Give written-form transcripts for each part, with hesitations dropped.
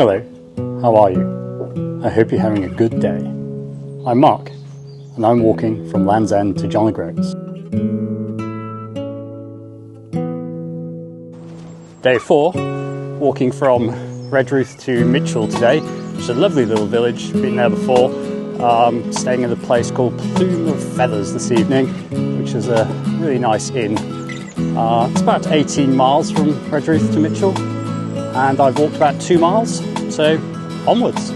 Hello, how are you? I hope you're having a good day. I'm Mark, and I'm walking from Land's End to John O'Groats. Day 4, walking from Redruth to Mitchell today, which is a lovely little village, been there before. Staying at a place called Plume of Feathers this evening, which is a really nice inn. It's about 18 miles from Redruth to Mitchell, and I've walked about 2 miles, so onwards.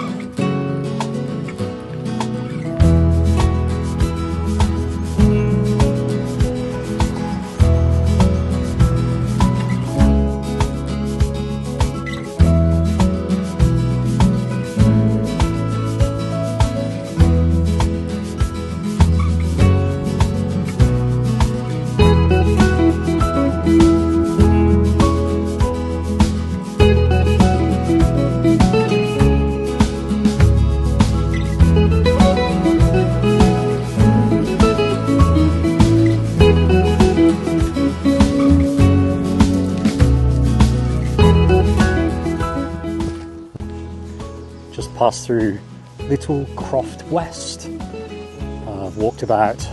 Just passed through Little Croft West. I've walked about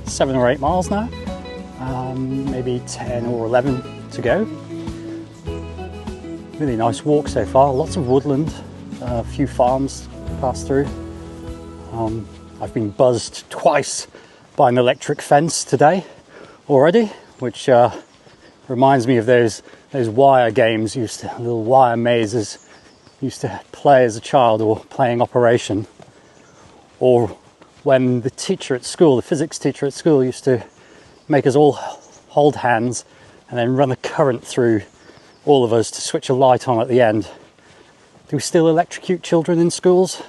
7 or 8 miles now, maybe 10 or 11 to go. Really nice walk so far, lots of woodland, a few farms passed through. I've been buzzed twice by an electric fence today already, which reminds me of those wire games, little wire mazes used to play as a child, or playing Operation, or when the teacher at school, the physics teacher at school, used to make us all hold hands and then run a current through all of us to switch a light on at the end. Do we still electrocute children in schools?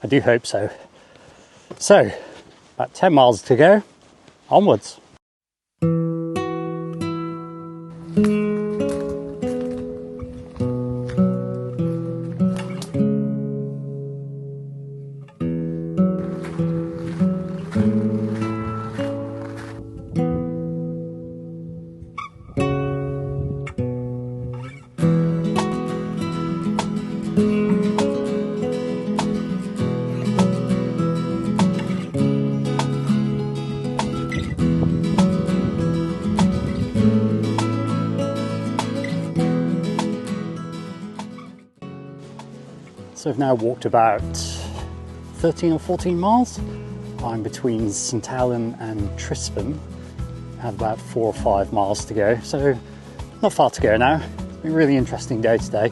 I do hope so. So, about 10 miles to go, onwards. So I've now walked about 13 or 14 miles. I'm between St Allen and Trispan. I have about 4 or 5 miles to go, so not far to go now. It's been a really interesting day today.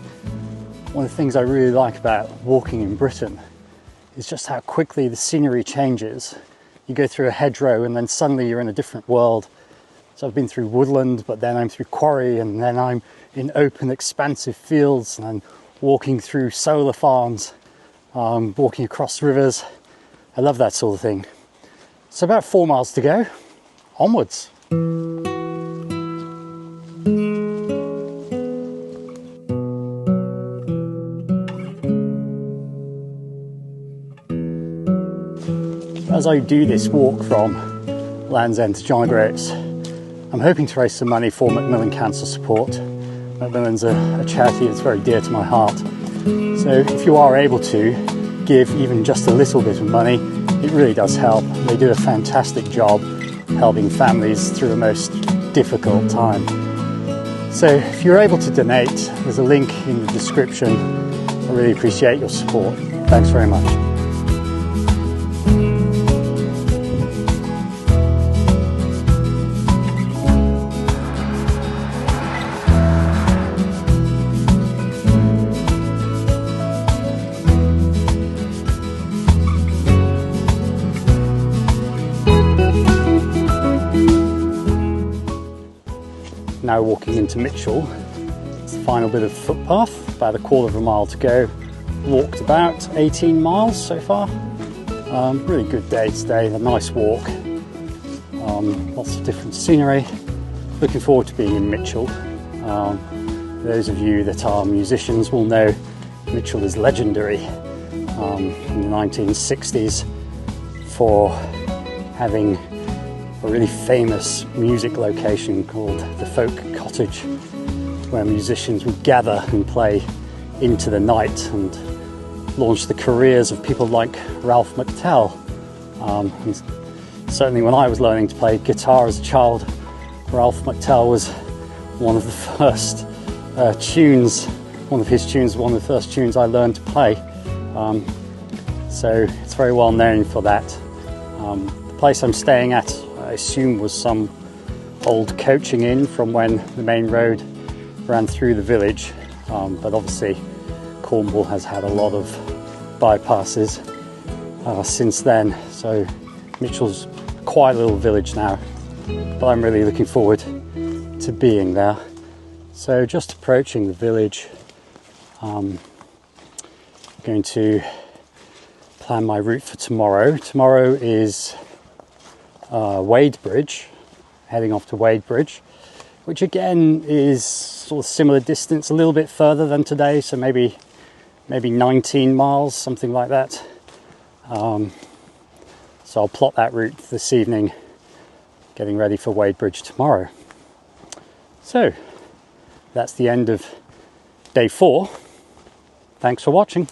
One of the things I really like about walking in Britain is just how quickly the scenery changes. You go through a hedgerow and then suddenly you're in a different world. So I've been through woodland, but then I'm through quarry, and then I'm in open, expansive fields, and I'm walking through solar farms, walking across rivers. I love that sort of thing. So about 4 miles to go, onwards. As I do this walk from Land's End to John O'Groats, I'm hoping to raise some money for Macmillan Cancer Support. Macmillan's a charity that's very dear to my heart. So if you are able to give even just a little bit of money, it really does help. They do a fantastic job helping families through a most difficult time. So if you're able to donate, there's a link in the description. I really appreciate your support. Thanks very much. Now walking into Mitchell. It's the final bit of footpath, about a quarter of a mile to go. Walked about 18 miles so far. Really good day today, a nice walk. Lots of different scenery. Looking forward to being in Mitchell. Those of you that are musicians will know Mitchell is legendary in the 1960s for having a really famous music location called the Folk Cottage, where musicians would gather and play into the night and launched the careers of people like Ralph McTell. And certainly when I was learning to play guitar as a child, Ralph McTell was one of the first one of the first tunes I learned to play. So it's very well known for that. The place I'm staying at, I assume, was some old coaching inn from when the main road ran through the village. But obviously Cornwall has had a lot of bypasses since then. So Mitchell's a quiet little village now, but I'm really looking forward to being there. So just approaching the village, I'm going to plan my route for tomorrow. Tomorrow is Wadebridge, heading off to Wadebridge, which again is sort of similar distance, a little bit further than today, so maybe 19 miles, something like that. So I'll plot that route this evening, getting ready for Wadebridge tomorrow. So that's the end of day 4. Thanks for watching.